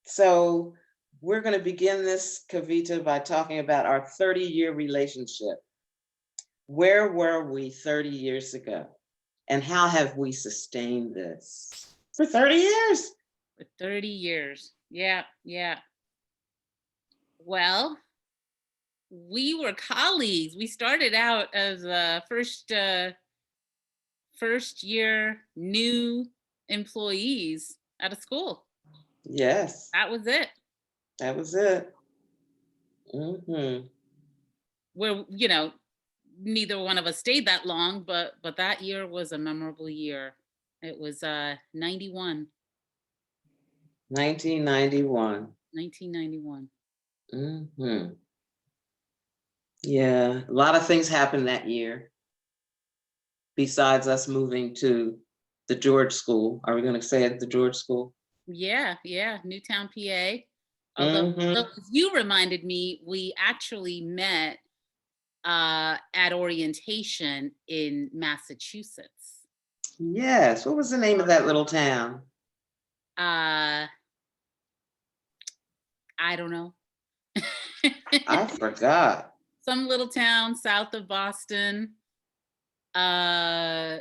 So we're going to begin this, Kavita, by talking about our 30-year relationship. Where were we 30 years ago? And how have we sustained this for 30 years? For 30 years. Yeah, yeah. Well, we were colleagues. We started out as first year new employees at a school. Yes, That was it. that was it. Hmm. Where, neither one of us stayed that long, but that year was a memorable year. It was 91, 1991. 1991. Hmm. Yeah, a lot of things happened that year besides us moving to the George School. Are we going to say it, the George School? Yeah, yeah, Newtown, PA. Although Hmm. as you reminded me, we actually met at orientation in Massachusetts. Yes. What was the name of that little town? Uh, I don't know. I forgot. Some little town south of Boston. Uh,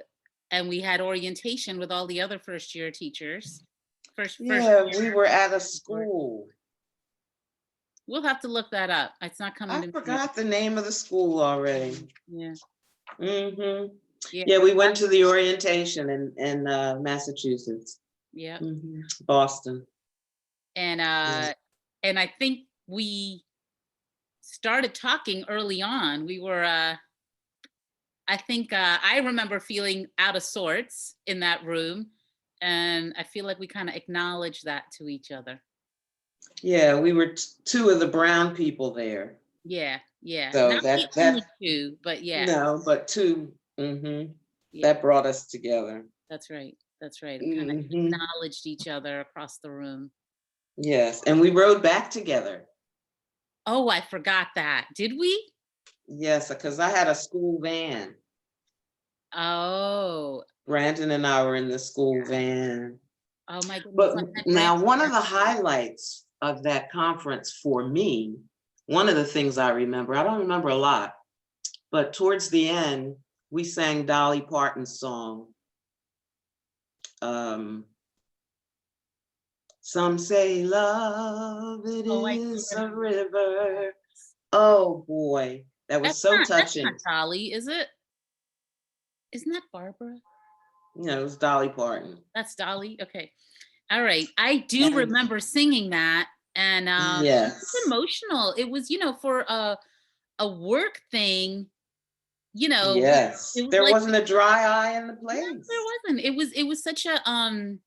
and we had orientation with all the other first year teachers. First Yeah, year. we were at a school. We'll have to look that up. It's not coming I to me. forgot the name of the school already. Yeah, Hmm. yeah, Yeah, we went to the orientation in Massachusetts, yeah. Boston. And Yeah. and I think we started talking early on. We were I think I remember feeling out of sorts in that room, and I feel like we kind of acknowledged that to each other. Yeah, we were two of the brown people there. Yeah, yeah. So Not the that only that two, but yeah, no, but two. yeah. That brought us together. That's right. That's right. We kind of Hmm. acknowledged each other across the room. Yes, and we rode back together. Oh, I forgot that. Did we? Yes, because I had a school van. Oh, Brandon and I were in the school van. oh my goodness. But I met Brandon. now, one of the highlights of that conference for me, one of the things I remember, I don't remember a lot, but towards the end, we sang Dolly Parton's song. Um, Some say love, it Oh, I is think a river. Oh boy, that was so that's not touching. Dolly, is it? Isn't that Barbara? You know, it was Dolly Parton. That's Dolly. Okay. All right. I do And remember singing that, and it was yes, emotional. It was, for a work thing, it yes, was there like, wasn't a dry eye in the no, there place. wasn't. It was such a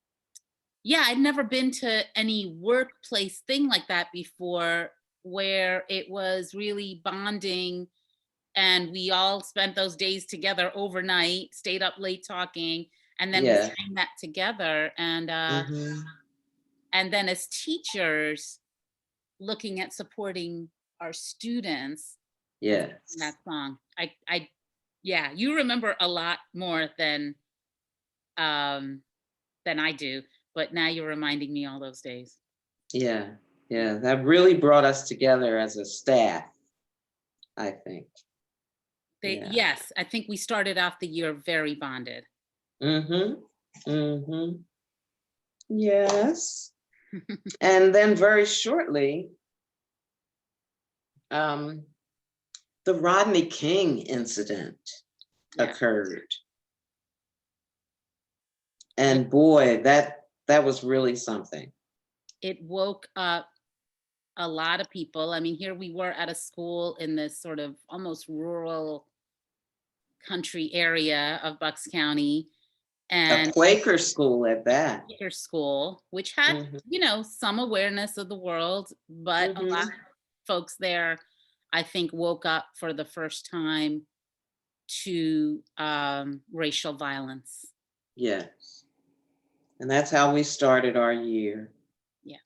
yeah, I'd never been to any workplace thing like that before, where it was really bonding, and we all spent those days together overnight, stayed up late talking, and then we Yeah. sang that together. Hmm. And then as teachers, looking at supporting our students and singing Yes. that song. Yeah, you remember a lot more um than I do, but now you're reminding me all those days. Yeah. Yeah. That really brought us together as a staff, I think. Yeah. Yes, I think we started off the year very bonded. Mm-hmm. Mm-hmm. Yes. And then very shortly, um, the Rodney King incident Yeah, occurred. yeah. And boy, that was really something. It woke up a lot of people. I mean, here we were at a school in this sort of almost rural country area of Bucks County, A and Quaker school at that. Quaker school, which had, Mm-hmm. some awareness of the world, but a lot of Mm-hmm. folks there, I think, woke up for the first time to racial violence. Yes. And that's how we started our year. Yeah,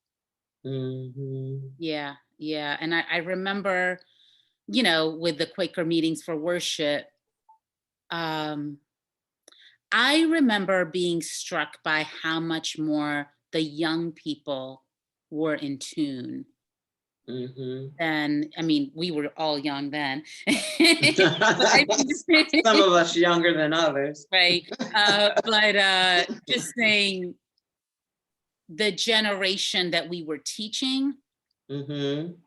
Mm-hmm. yeah, yeah. And I remember, with the Quaker meetings for worship, um, I remember being struck by how much more the young people were in tune. Mhm. And I mean, we were all young then. But I Some mean, of us younger than others. right. But just saying the generation that we were teaching Mhm.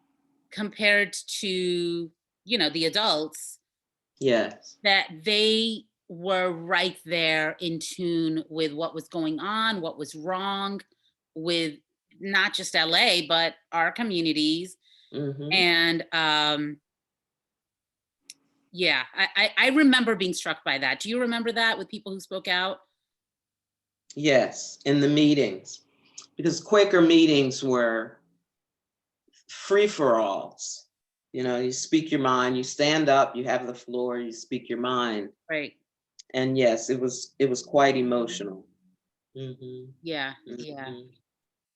compared to, the adults, Yes. that they were right there in tune with what was going on, what was wrong with not just LA, but our communities. Mhm. And yeah, I remember being struck by that. Do you remember that with people who spoke out? Yes, in the meetings, because Quaker meetings were free-for-alls. You know, you speak your mind, you stand up, you have the floor, you speak your mind. Right. And yes, it was quite emotional. Mhm. Yeah. Yeah. Mhm.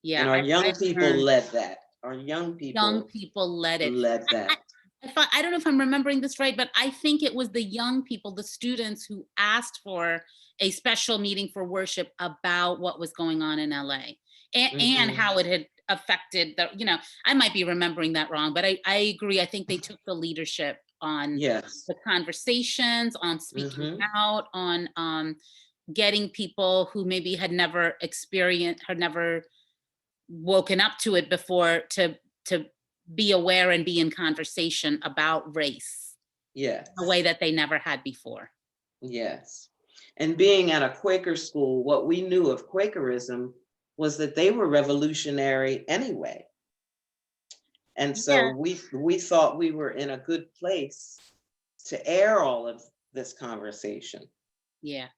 Yeah. And our I young people learned led that. Our young young people people led it. led I, that. I don't know if I'm remembering this right, but I think it was the young people, the students, who asked for a special meeting for worship about what was going on in LA, and Mhm. how it had affected I might be remembering that wrong, but I agree. I think they took the leadership on Yes. the conversations, on speaking Mhm. out, on getting people who maybe had never woken up to it before, to be aware and be in conversation about race a way Yes. that they never had before. Yes. And being at a Quaker school, what we knew of Quakerism was that they were revolutionary anyway. And so Yeah, we thought we were in a good place to air all of this conversation. yeah.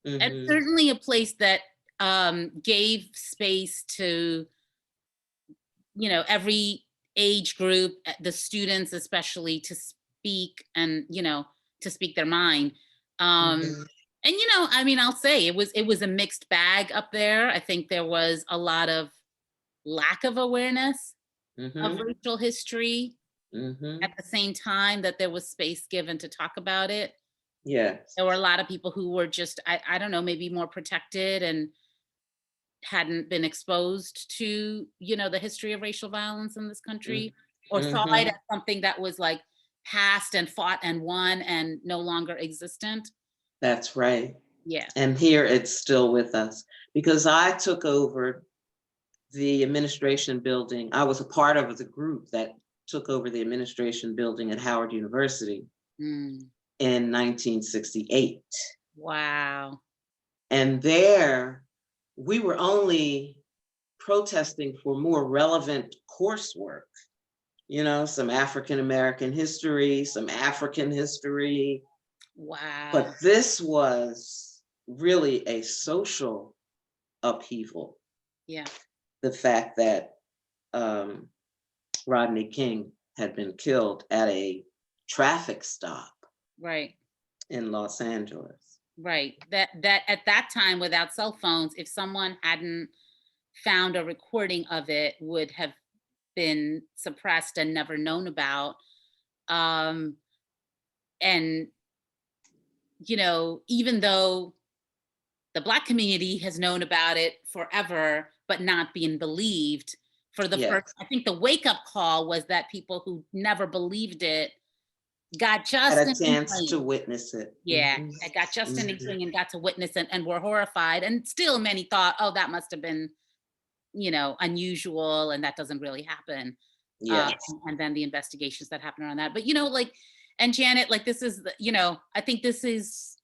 It's Hmm. certainly a place that gave space to, every age group, the students especially, to speak, and, to speak their mind. Um, Hmm. and I mean, I'll say it was a mixed bag up there. I think there was a lot of lack of awareness of Hmm. racial history, at Hmm. the same time that there was space given to talk about it. Yes. There were a lot of people who were just, I don't know, maybe more protected and hadn't been exposed to, the history of racial violence in this country, or saw it Hmm. as something that was like past and fought and won and no longer existent. That's right. Yeah. And here it's still with us because I took over the administration building. I was a part of the group that took over the administration building at Howard University Mm. in 1968. Wow. And there we were only protesting for more relevant coursework, some African American history, some African history. Wow. But this was really a social upheaval. Yeah. The fact that um, Rodney King had been killed at a traffic stop Right. in Los Angeles. Right. That at that time, without cell phones, if someone hadn't found a recording of it, would have been suppressed and never known about. Um, and even though the Black community has known about it forever, but not being believed, for the first, Yes, I think the wake up call was that people who never believed it got had just a an chance to inkling. witness it. Yeah, Mhm, I got just an mhm. inkling and got to witness it and were horrified. And still many thought, oh, that must have been, unusual, and that doesn't really happen. Um, Yes. and then the investigations that happen around that. But like, and Janet, like, this is, I think this is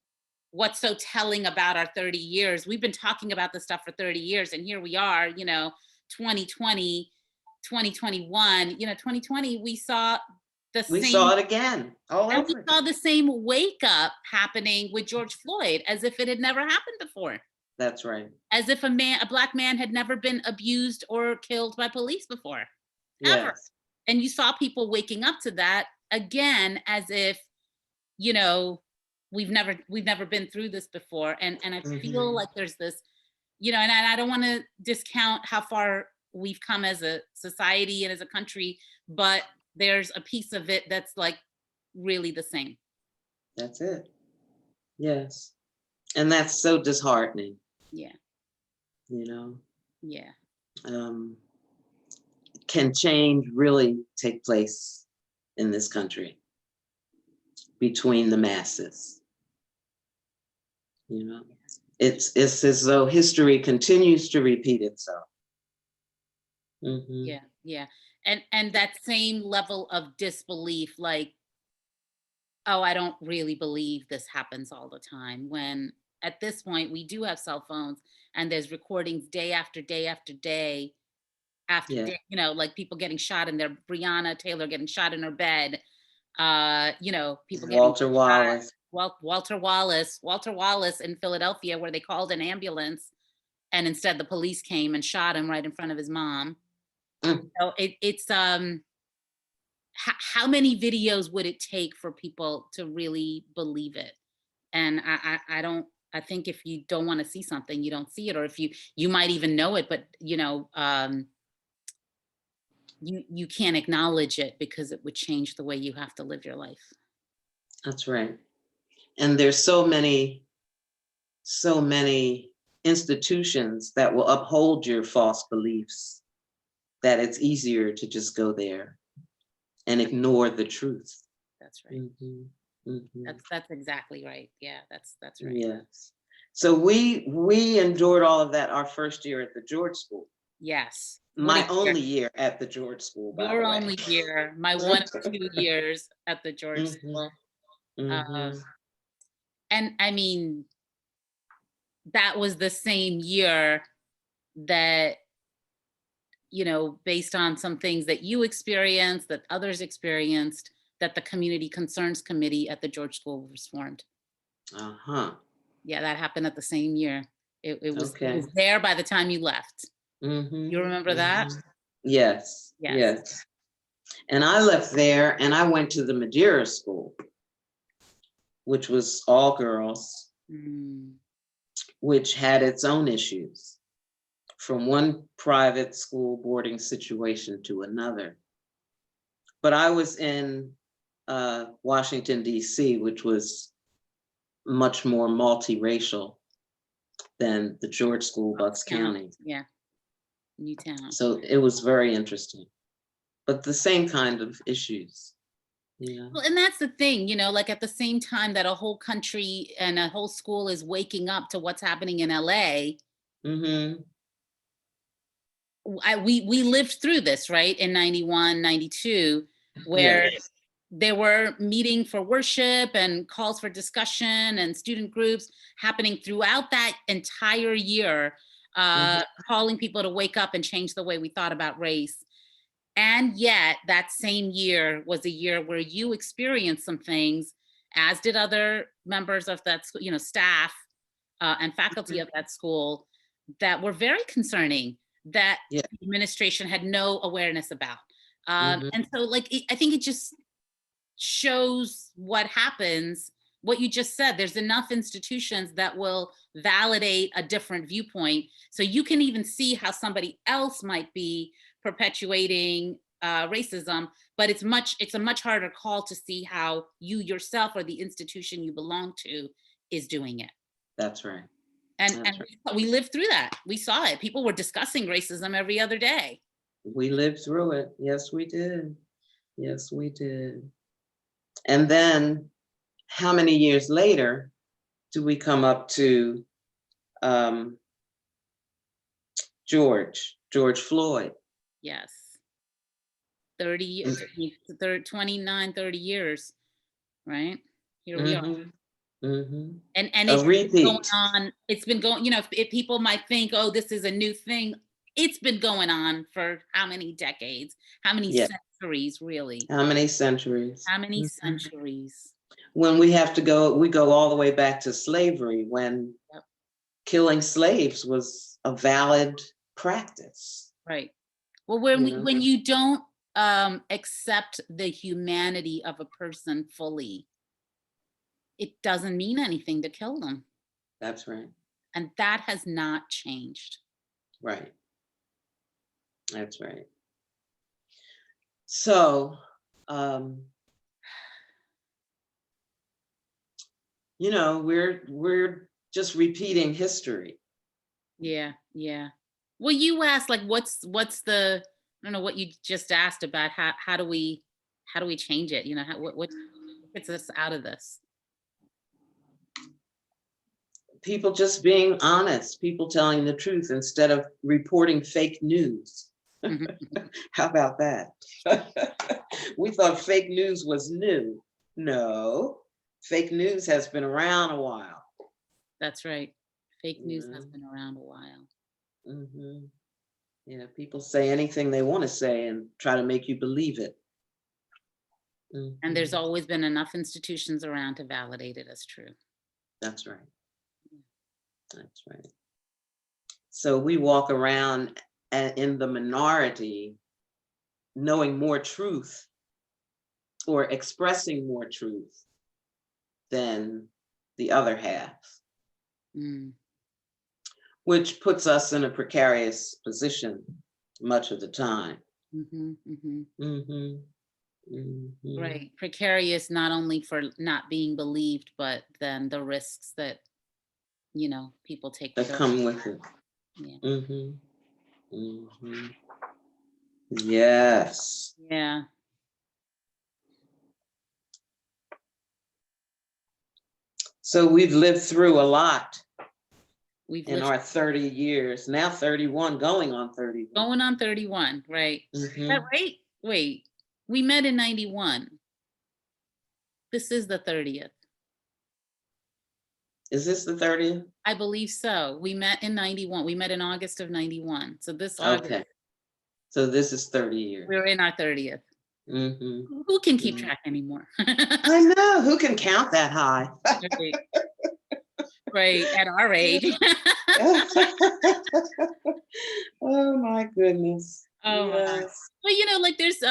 what's so telling about our 30 years. We've been talking about this stuff for 30 years, and here we are, 2020, 2021, 2020, we saw the We same, saw it again, all and we over saw again. the same wake up happening with George Floyd, as if it had never happened before, That's right. as if a Black man had never been abused or killed by police before, ever. Yes. And you saw people waking up to that again, as if, you know we've never been through this before. And I feel Hmm. like there's this, and I don't want to discount how far we've come as a society and as a country, but there's a piece of it that's like really the same. That's it. Yes. And that's so disheartening, Yeah. you know. Yeah. Um, can change really take place in this country between the masses. You know, it's as though history continues to repeat itself. Mhm. Yeah, yeah. And that same level of disbelief, like, oh, I don't really believe this happens all the time. When at this point we do have cell phones and there's recordings day after day after day after Yeah, day, like people getting shot in their Breonna Taylor getting shot in her bed, people getting Walter shot. Wallace. Walter Wallace in Philadelphia, where they called an ambulance and instead the police came and shot him right in front of his mom. Mm, So it's how many videos would it take for people to really believe it? And I don't. I think if you don't want to see something, you don't see it, or if you might even know it, but you can't acknowledge it because it would change the way you have to live your life. that's right. And there's so many institutions that will uphold your false beliefs that it's easier to just go there and ignore the truth. That's right. Mhm, mhm. That's exactly right. Yeah, that's right. Yes. So we endured all of that our first year at the George School. Yes. What a My year. only year at the George School, by Your the way. only year, my 1 of 2 years at the George Mhm, School. mhm. Um, and I mean, that was the same year that, based on some things that you experienced, that others experienced, that the Community Concerns Committee at the George School was formed. Uh-huh. Yeah, that happened at the same year. It was Okay. there by the time you left. Mhm, You remember that? mhm. Yes, Yes. yes. And I left there and I went to the Madeira School, which was all girls, Mm, which had its own issues, from one private school boarding situation to another. But I was in Washington, D.C., which was much more multiracial than the George School, Bucks County. yeah, Newtown. So it was very interesting, but the same kind of issues. Yeah. Well, and that's the thing, like at the same time that a whole country and a whole school is waking up to what's happening in LA, Mm-hmm. we lived through this, right? In 91, 92, where Yes. there were meeting for worship and calls for discussion and student groups happening throughout that entire year, Mhm. calling people to wake up and change the way we thought about race. And yet, that same year was a year where you experienced some things, as did other members of that school, staff and faculty of that school, that were very concerning, that Yeah. the administration had no awareness about. Mhm. And so, I think it just shows what happens. What you just said, there's enough institutions that will validate a different viewpoint. So you can even see how somebody else might be perpetuating racism, but it's a much harder call to see how you yourself or the institution you belong to is doing it. That's right. And That's right. we lived through that. We saw it. People were discussing racism every other day. We lived through it. Yes, we did. Yes, we did. And then how many years later do we come up to um, George Floyd? Yes. 30, Mm. 29, 30 years, right? Here we are. Mhm. Mhm. And A it's been going repeat. on. It's been going, if people might think, oh, this is a new thing. It's been going on for how many decades? How many Yeah. centuries, really? How many centuries? How many Mhm. centuries? When we go all the way back to slavery, when Yep. killing slaves was a valid practice. Right. Well, You know, when you don't accept the humanity of a person fully, it doesn't mean anything to kill them. that's right. And that has not changed. Right. That's right. So, um, we're just repeating history. Yeah, yeah. Well, you asked, like, what's the don't know what you just asked about, how do we change it? You know, what gets us out of this? People just being honest, people telling the truth instead of reporting fake news. Mhm. How about that? We thought fake news was new. No, fake news has been around a while. That's right. Fake news has Yeah. been around a while. Mhm. Yeah, people say anything they want to say and try to make you believe it. And there's Mhm. always been enough institutions around to validate it as true. That's right. That's right. So we walk around in the minority, knowing more truth or expressing more truth than the other half, Mm. which puts us in a precarious position much of the time. Hmm. Hmm. Hmm. Hmm. Right. Precarious, not only for not being believed, but then the risks that, people take with That their, come with it. yeah. Hmm. Hmm. Yes. Yeah. So we've lived through a lot We've in lived our 30 years, now 31, going on 31. going on 31, right? Is that Hmm. right? Wait, we met in 91. This is the 30th. Is this the 30th? I believe so. We met in 91. We met in August of 91. So this August, Okay. So this is 30 years. we're in our 30th. Hmm. Who can keep track anymore? I know. Who can count that high? Right, right, at our age. Oh my goodness. Oh my. Yes. But like there's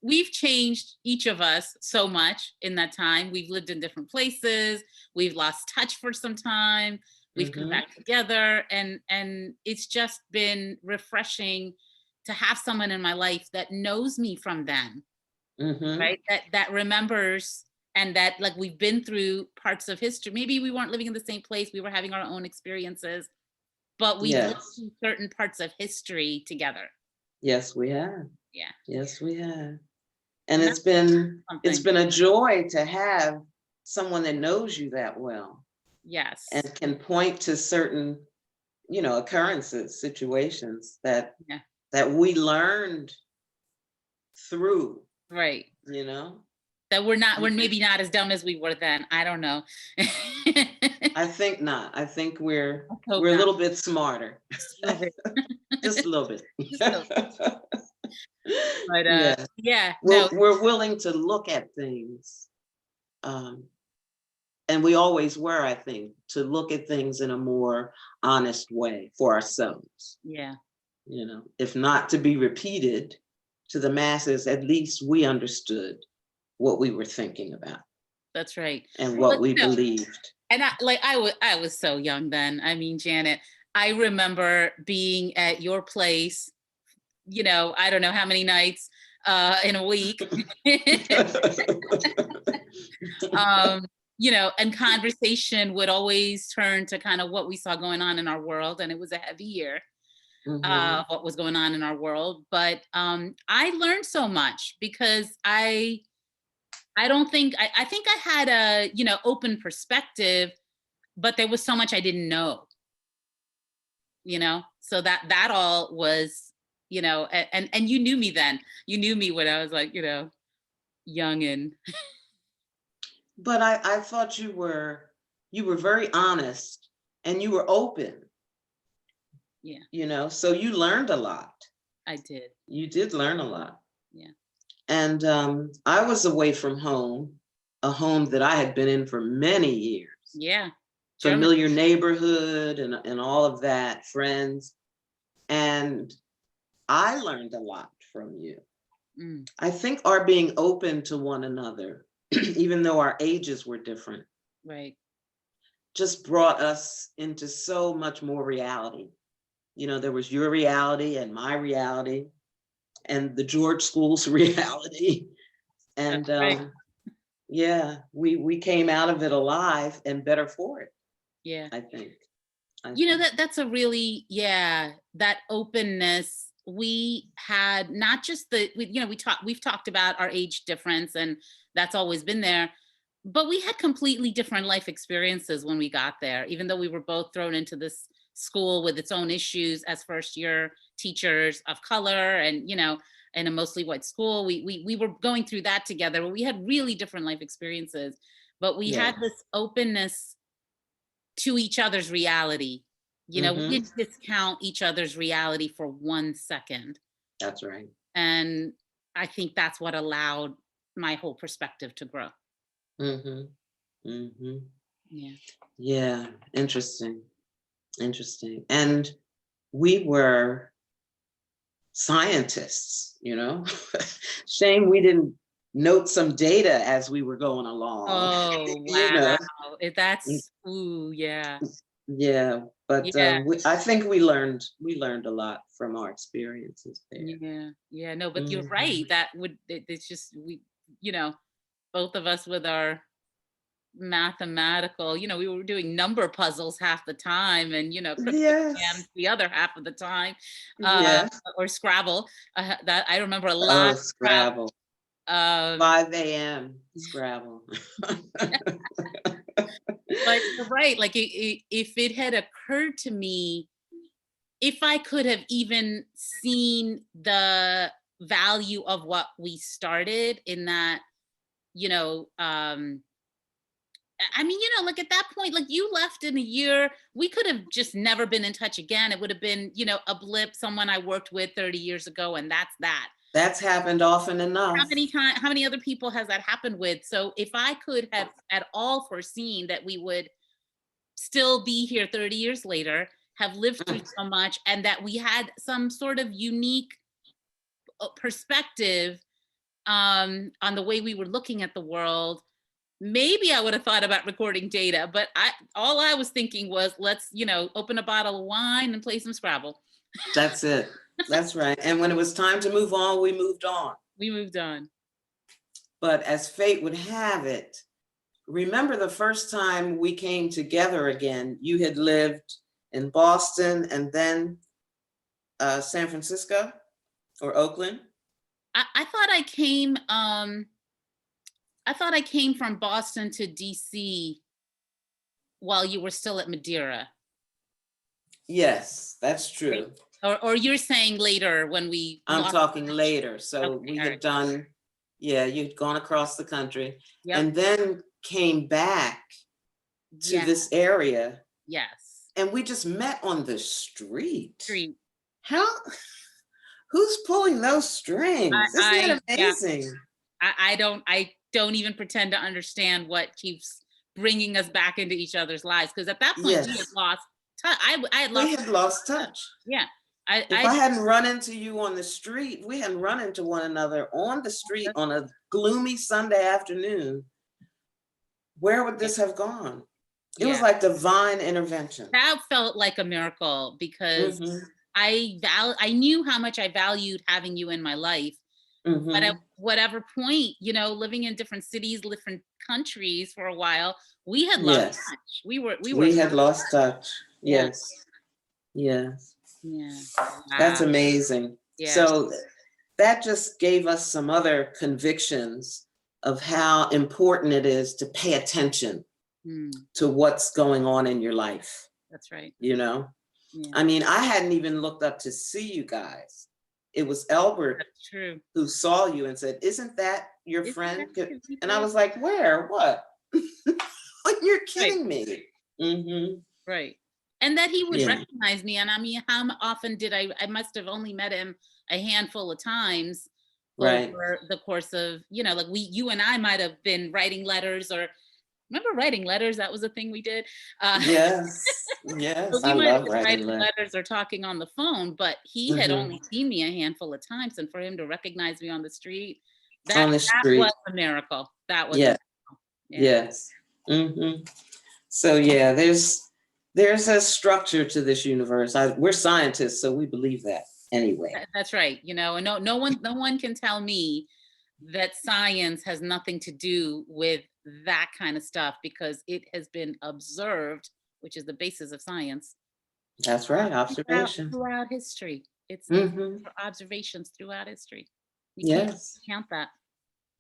we've changed, each of us, so much in that time. We've lived in different places. We've lost touch for some time. We've come Hmm. back together, and it's just been refreshing to have someone in my life that knows me from then, Hmm. right? That remembers, and that, like, we've been through parts of history. Maybe we weren't living in the same place. We were having our own experiences, but we've lived Yes. through certain parts of history together. Yes, we have. Yeah. Yes, we have. And And it's that's been something. a joy to have someone that knows you that well and Yes. can point to certain, occurrences, situations Yeah. that we learned through, Right. you know. That we're maybe not as dumb as we were then. I don't know. I think not. I think we're I hope we're a not. little bit smarter. Just a little bit. Just a little bit. Just a little. But Yeah. yeah, no, We're willing to look at things. Um, and we always were, I think, to look at things in a more honest way for ourselves. yeah, If not to be repeated to the masses, at least we understood what we were thinking about that's right. and Well, what we believed. and I was so young then. I mean, Janet, I remember being at your place, I don't know how many nights in a week. um, and conversation would always turn to kind of what we saw going on in our world, and it was a heavy year. Mhm. What was going on in our world, but I learned so much because I don't think I think I had a open perspective, but there was so much I didn't know, so that all was, and you knew me then. You knew me when I was like, young and But I thought you were very honest and you were open, yeah, so you learned a lot. I did. You did learn a lot. Yeah. And I was away from home, a home that I had been in for many years, Yeah. German. familiar neighborhood and all of that, friends. And I learned a lot from you. Mm, I think our being open to one another, even though our ages were different, right. just brought us into so much more reality. There was your reality and my reality and the George School's reality. That's And right. yeah, we came out of it alive and better for it, Yeah. I think. I think. That's a really, yeah, that openness we had not just we've talked about our age difference, and that's always been there, but we had completely different life experiences when we got there, even though we were both thrown into this school with its own issues as first year teachers of color, and in a mostly white school. We were going through that together, but we had really different life experiences. But we Yeah. had this openness to each other's reality. We Hmm. didn't discount each other's reality for 1 second. That's right. And I think that's what allowed my whole perspective to grow. Hmm. Hmm. Yeah. Yeah. Interesting. Interesting. And we were scientists, Shame we didn't note some data as we were going along, Oh, you know. wow. That's, ooh, yeah. Yeah, but Yeah. I think we learned a lot from our experiences there. Yeah. Yeah. No, but you're Mhm. right. It's just, you know, both of us with our mathematical, we were doing number puzzles half the time, and cryptograms Yes. the other half of the time, uh, Yes. or Scrabble. That I remember a lot Oh, of Scrabble. Scrabble. Um, 5 a.m. Scrabble. but you're right. Like if it had occurred to me, if I could have even seen the value of what we started in that, you know, um, I mean, like at that point, like you left in a year, we could have just never been in touch again. It would have been, a blip, someone I worked with 30 years ago, and that's that. That's happened often How enough. many times, how many other people has that happened with? So if I could have at all foreseen that we would still be here 30 years later, have lived through Mm. so much, and that we had some sort of unique perspective on the way we were looking at the world, maybe I would have thought about recording data. But all I was thinking was, let's, open a bottle of wine and play some Scrabble. That's it. That's right. And when it was time to move on, we moved on. We moved on. But as fate would have it, remember the first time we came together again, you had lived in Boston and then San Francisco or Oakland? I thought I came from Boston to DC while you were still at Madeira. Yes, that's Right? true. Or you're saying later when we I'm lost talking touch. later. So Okay, we all had right. done, yeah, you'd gone across the country Yep. and then came back to Yeah. this area Yes. and we just met on the street. Street. How, who's pulling those strings? Isn't I that yeah. amazing? I don't even pretend to understand what keeps bringing us back into each other's lives, because at that point we had Yes, lost touch. I had we lost had lost touch. touch. Yeah. I If I I hadn't run into you on the street, we hadn't run into one another on the street on a gloomy Sunday afternoon, where would yeah, this have gone? It was yeah. like divine intervention. That felt like a miracle, because Hmm. I knew how much I valued having you in my life. But at Hmm. whatever point, living in different cities, different countries for a while, we had lost Yes, touch. We were we had lost touch. yeah, Yes, yes, yeah. that's Wow. amazing. Yeah. So that just gave us some other convictions of how important it is to pay attention Mm, to what's going on in your life, that's right. you know? Yeah. I mean, I hadn't even looked up to see you guys. It was Albert That's true. who saw you and said, "Isn't that your Isn't friend?" that And I Kavita? was like, "Where? What?" Like, you're Right, kidding me. Hmm. right. And that he would Yeah, recognize me. And I mean, how often did I must have only met him a handful of times right. over the course of, like you and I might have been writing letters, or remember writing letters? That was a thing we did. Yes, So yes. I we might have love been writing writing letters. letters or talking on the phone, but he had Hmm. only seen me a handful of times, and for him to recognize me on the street, that On the that was street. a miracle. That was a Yeah, miracle. Yeah. yes. Hmm. So yeah, there's a structure to this universe. We're scientists, so we believe that anyway. That's right. And no one can tell me that science has nothing to do with that kind of stuff, because it has been observed, which is the basis of science, That's right, throughout observation. throughout history. It's Mm-hmm. for observations throughout history. You can't Yes. count that.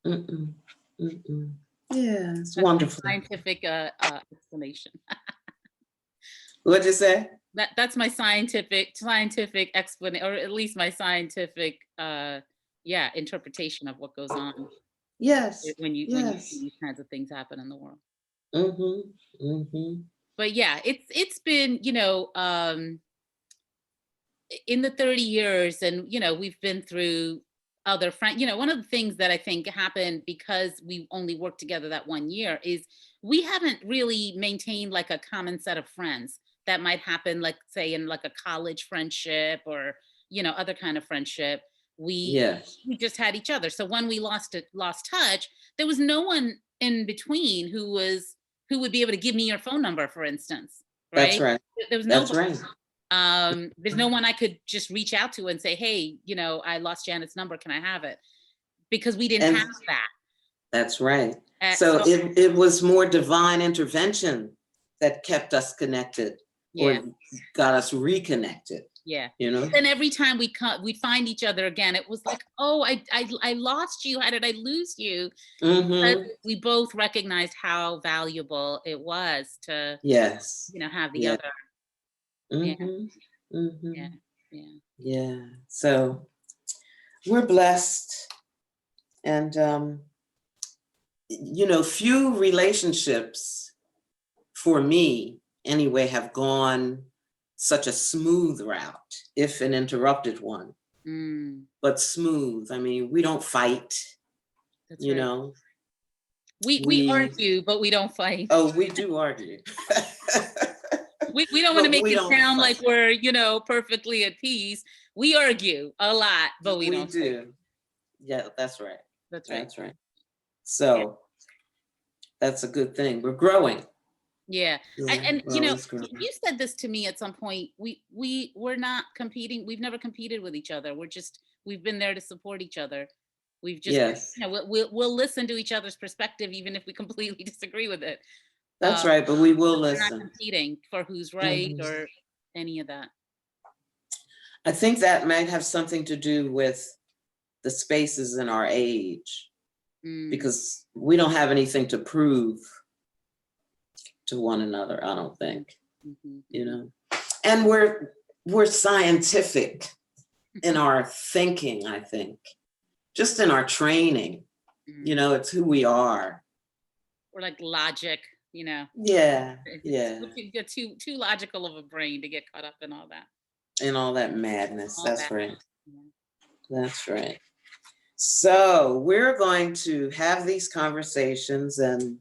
Mm-mm. Mm-mm. Yeah, it's That's my wonderful. scientific explanation. What'd you say? That's my scientific explanation, or at least my scientific yeah, interpretation of what goes on Yes. when you see Yes. these kinds of things happen in the world. Mm-hmm. Mm-hmm. But yeah, it's been, in the 30 years, and we've been through other friends. One of the things that I think happened because we only worked together that 1 year is we haven't really maintained like a common set of friends that might happen, like say in like a college friendship, or other kind of friendship. we Yes. we just had each other. So when we lost touch, there was no one in between who would be able to give me your phone number, for instance, That's right? right. There was That's nobody. right. There's no one I could just reach out to and say, hey, I lost Janet's number, can I have it? Because we didn't And have that. that's right. So So it was more divine intervention that kept us connected yeah, or got us reconnected, yeah. you know? Then every time we'd find each other again, it was like, oh, I lost you. How did I lose you? But Mm-hmm. we both recognized how valuable it was to, Yes. have the Yeah. other. Yeah, Mm-hmm. yeah, Mm-hmm. yeah. Yeah. So we're blessed. And few relationships for me anyway have gone such a smooth route, if an interrupted one, Mm, but smooth. I mean, we don't fight, that's you right. know. We We argue, but we don't fight. we do argue. We don't want to But make we it don't sound like fight. we're, perfectly at peace. We argue a lot, but we We don't fight. do. Yeah, that's right. That's right. That's right. Yeah. So that's a good thing. We're growing. Yeah. Yeah, And we're always growing. you said this to me at some point. We're not competing. We've never competed with each other. We've been there to support each other. We've just, Yes, we'll listen to each other's perspective, even if we completely disagree with it. that's Uh, right. But we will we're not listen. competing for who's right Mhm. or any of that. I think that might have something to do with the spaces in our age, Mm, because we don't have anything to prove to one another, I don't think, mhm, you mhm. know. And we're scientific in our thinking, I think, just in our training, Mm. it's who we are. Or like logic, Yeah, yeah, You get too logical of a brain to get caught up in all that. and all that madness. All That's that. right. Yeah. That's right. So we're going to have these conversations and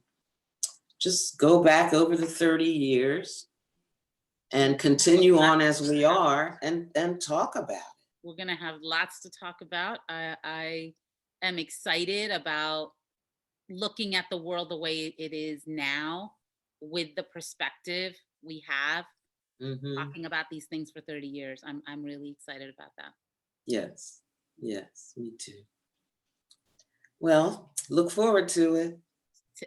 just go back over the 30 years and continue on as we are and talk about it. We're gonna have lots to talk about. I am excited about looking at the world the way it is now, with the perspective we have, Mhm. talking about these things for 30 years. I'm really excited about that. Yes, yes, me too. Well, look forward to it.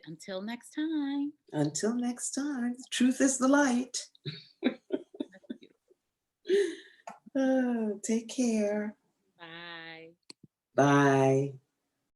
Until next time. Until next time, truth is the light. Oh, take care. Bye. Bye.